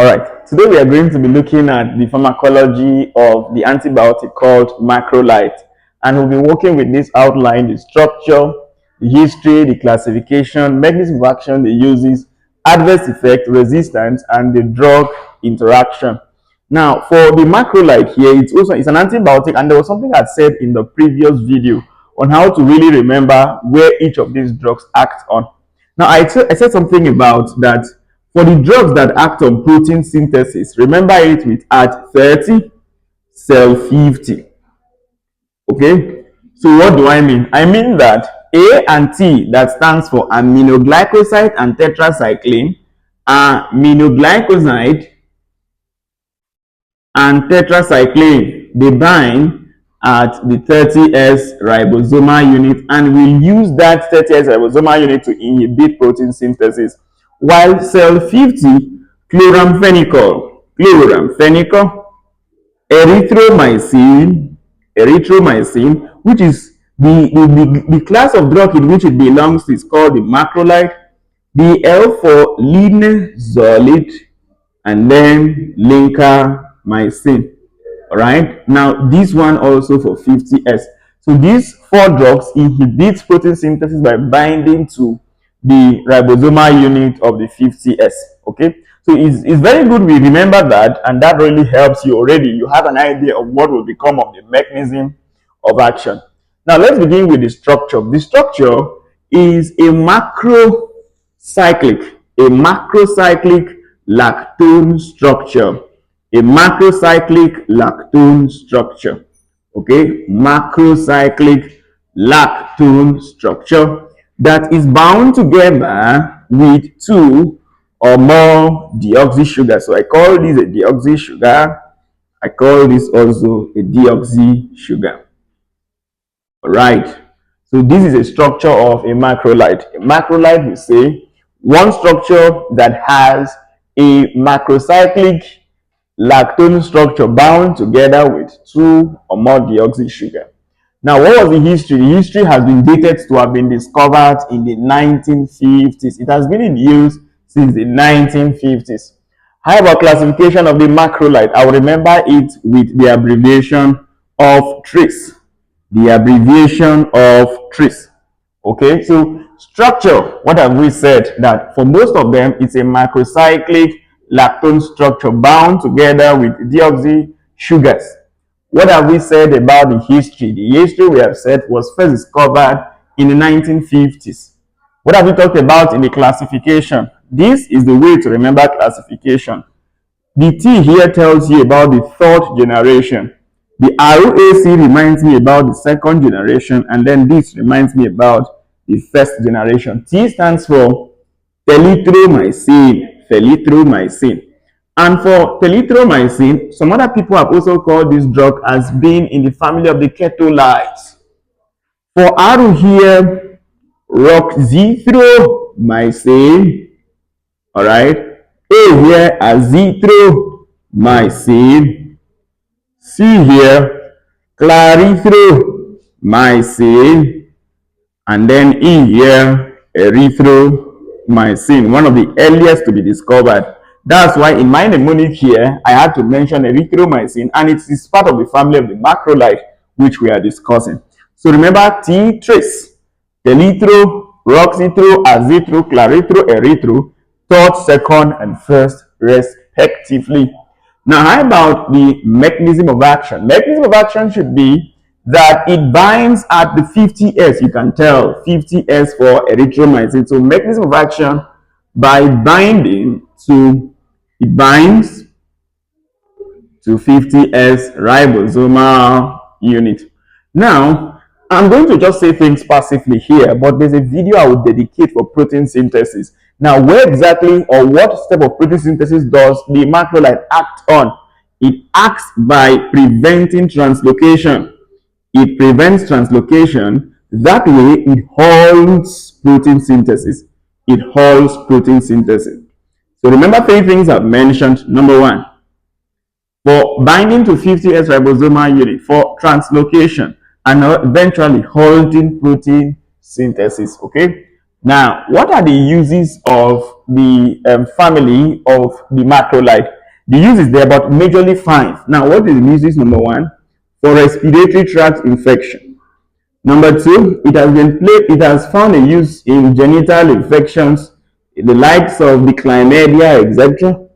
All right, today we are going to be looking at the pharmacology of the antibiotic called Macrolide, and we'll be working with this outline: the structure, the history, the classification, mechanism of action, the uses, adverse effect, resistance, and the drug interaction. Now, for the Macrolide here, it's an antibiotic, and there was something I said in the previous video on how to really remember where each of these drugs act on. Now, I said something about that for the drugs that act on protein synthesis, remember it with at 30, cell 50. Okay? So what do I mean? I mean that A and T, that stands for aminoglycoside and tetracycline, aminoglycoside and tetracycline, they bind at the 30S ribosomal unit, and we'll use that 30S ribosomal unit to inhibit protein synthesis. While cell 50, chloramphenicol, erythromycin, which is the class of drug in which it belongs to, is called the macrolide. The L for linezolid, and then lincamycin. All right. Now this one also for 50S. So these four drugs inhibit protein synthesis by binding to the ribosomal unit of the 50S. Okay. So it's very good we remember that, and that really helps you already. You have an idea of what will become of the mechanism of action. Now let's begin with the structure. The structure is a macrocyclic lactone structure. A macrocyclic lactone structure. Okay, macrocyclic lactone structure that is bound together with two or more deoxy sugars. So I call this a deoxy sugar. I call this also a deoxy sugar. All right. So this is a structure of a macrolide. A macrolide, we say, one structure that has a macrocyclic lactone structure bound together with two or more deoxy sugar. Now, what was the history? The history has been dated to have been discovered in the 1950s. It has been in use since the 1950s. How about classification of the macrolide? I will remember it with the abbreviation of TRIS. The abbreviation of TRIS. Okay, so structure, what have we said? That for most of them, it's a macrocyclic lactone structure bound together with deoxy sugars. What have we said about the history? The history we have said was first discovered in the 1950s. What have we talked about in the classification? This is the way to remember classification. The T here tells you about the third generation. The ROAC reminds me about the second generation, and then this reminds me about the first generation. T stands for telithromycin. And for telithromycin, some other people have also called this drug as being in the family of the ketolides. For R here, roxithromycin. All right. A here, azithromycin. C here, clarithromycin. And then E here, erythromycin, one of the earliest to be discovered. That's why in my mnemonic here, I had to mention erythromycin, and it is part of the family of the macrolide, which we are discussing. So remember T, trace, telithro, roxithro, azithro, clarithro, erythro, third, second, and first, respectively. Now, how about the mechanism of action? Mechanism of action should be that it binds at the 50S. You can tell 50S for erythromycin. So mechanism of action by binding to, it binds to 50S ribosomal unit. Now, I'm going to just say things passively here, but there's a video I will dedicate for protein synthesis. Now, where exactly or what step of protein synthesis does the macrolide act on? It acts by preventing translocation. It prevents translocation. That way, it halts protein synthesis. It halts protein synthesis. So remember three things I've mentioned. Number one, for binding to 50S ribosomal unit, for translocation, and eventually halting protein synthesis. Okay. Now, what are the uses of the family of the macrolide? The uses there, but majorly five. Now, what is the uses? Number one, for respiratory tract infection. Number two, it has found a use in genital infections, the likes of the chlamydia, etc.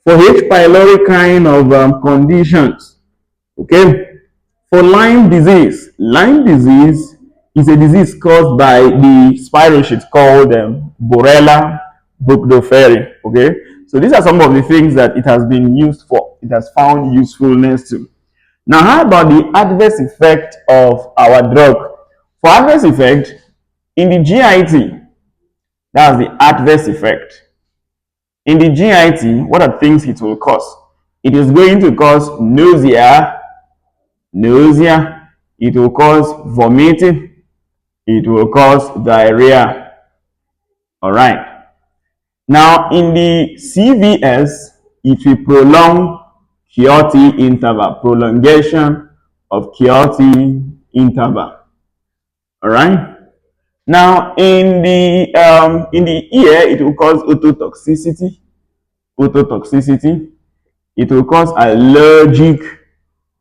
For H. pylori kind of conditions, okay. For Lyme disease is a disease caused by the spirochete called Borrelia burgdorferi. Okay, so these are some of the things that it has been used for. It has found usefulness to. Now, how about the adverse effect of our drug? For adverse effect, in the GIT, that's the adverse effect. In the GIT, what are things it will cause? It is going to cause nausea, it will cause vomiting, it will cause diarrhea. All right. Now, in the CVS, it will prolong QT interval, prolongation of QT interval. All right. Now, in the ear, it will cause ototoxicity. Ototoxicity. It will cause allergic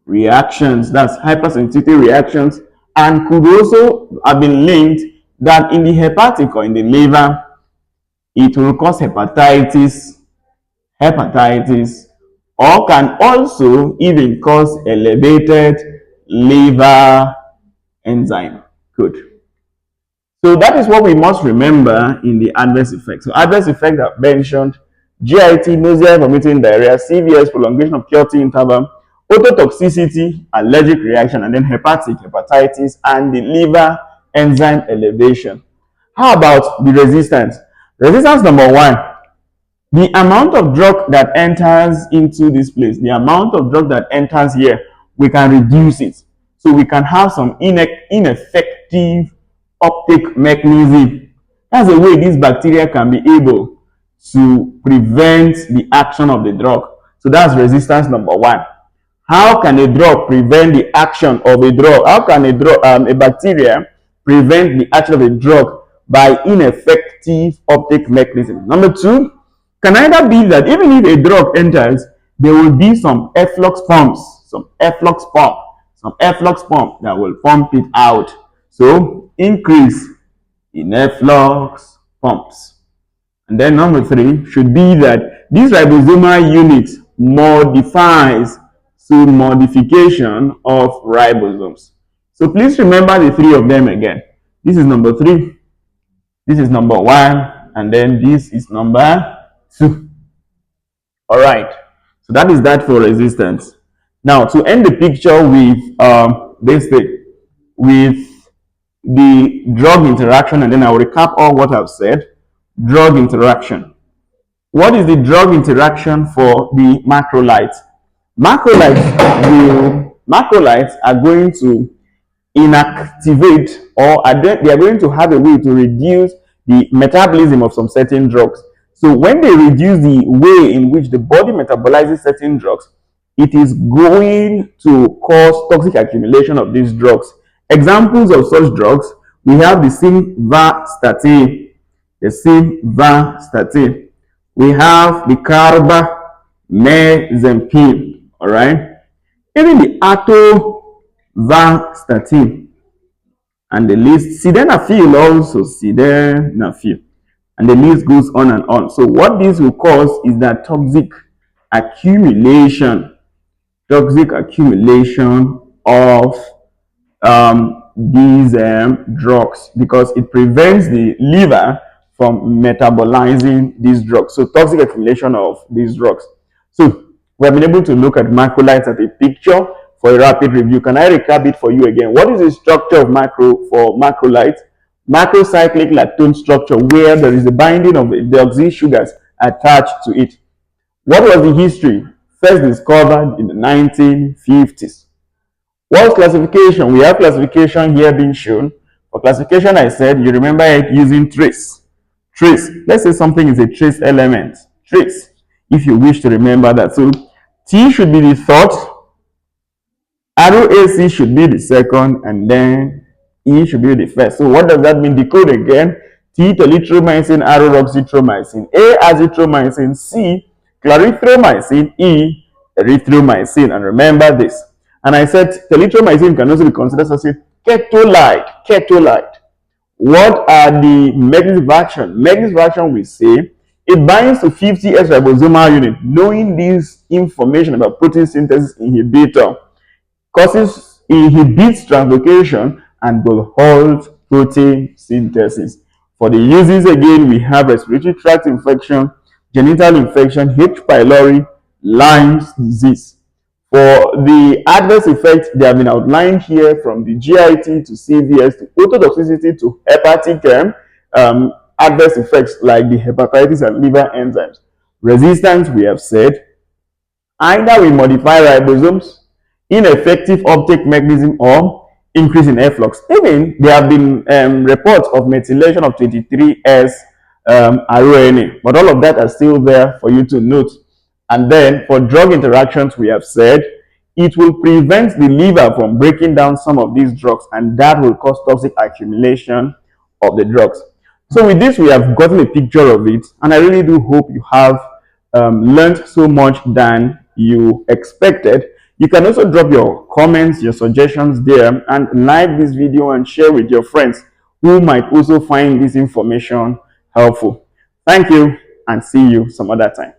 reactions, that's hypersensitivity reactions, and could also have been linked that in the hepatic or in the liver, it will cause hepatitis, or can also even cause elevated liver enzyme. Good. So that is what we must remember in the adverse effects. So adverse effects I've mentioned: GIT, nausea, vomiting, diarrhea; CVS, prolongation of QT interval; ototoxicity, allergic reaction; and then hepatitis, and the liver enzyme elevation. How about the resistance? Resistance number one, the amount of drug that enters into this place, the amount of drug that enters here, we can reduce it. So we can have some ineffective uptake mechanism. That's the way these bacteria can be able to prevent the action of the drug. So that's resistance number one. How can a drug prevent the action of a drug? How can a bacteria prevent the action of a drug by ineffective uptake mechanism? Number two, can either be that even if a drug enters, there will be some efflux pumps, some efflux pump that will pump it out. So increase in efflux pumps. And then number three should be that this ribosomal unit modifies, so modification of ribosomes. So please remember the three of them again. This is number three, this is number one, and then this is number two. All right. So that is that for resistance. Now, to end the picture with this thing, with the drug interaction, and then I'll recap all what I've said. Drug interaction. What is the drug interaction for the macrolides? Macrolides are going to inactivate, or they are going to have a way to reduce the metabolism of some certain drugs. So when they reduce the way in which the body metabolizes certain drugs, it is going to cause toxic accumulation of these drugs. Examples of such drugs, we have the simvastatin, we have the carbamazepine, all right, even the atorvastatin, and the list, sildenafil also, and the list goes on and on. So what this will cause is that toxic accumulation of these drugs, because it prevents the liver from metabolizing these drugs. So toxic accumulation of these drugs. So we have been able to look at macrolides at a picture for a rapid review. Can I recap it for you again? What is the structure of macrolides? Macrocyclic lactone structure, where there is a binding of the deoxy sugars attached to it. What was the history? First discovered in the 1950s. What's classification? We have classification here being shown. For classification, I said you remember it using trace. Let's say something is a trace element. Trace, if you wish to remember that. So T should be the third, ROAC should be the second, and then E should be the first. So what does that mean? The code again. T. Telithromycin, R. A. Azithromycin, C. Clarithromycin, E. Erythromycin. And remember this. And I said telithromycin can also be considered as a ketolide. Ketolide. What are the mechanisms of action? Mechanisms of action, we say it binds to 50S ribosomal unit. Knowing this information about protein synthesis inhibitor inhibits translocation and will halt protein synthesis. For the uses, again, we have respiratory tract infection, genital infection, H. pylori, Lyme's disease. For the adverse effects, they have been outlined here, from the GIT to CVS to ototoxicity to hepatic adverse effects like the hepatitis and liver enzymes. Resistance, we have said, either we modify ribosomes, ineffective uptake mechanism, or increase in efflux. Even there have been reports of methylation of 23S RNA, but all of that are still there for you to note. And then for drug interactions, we have said it will prevent the liver from breaking down some of these drugs, and that will cause toxic accumulation of the drugs. So with this, we have gotten a picture of it, and I really do hope you have learned so much than you expected. You can also drop your comments, your suggestions there, and like this video and share with your friends who might also find this information helpful. Thank you, and see you some other time.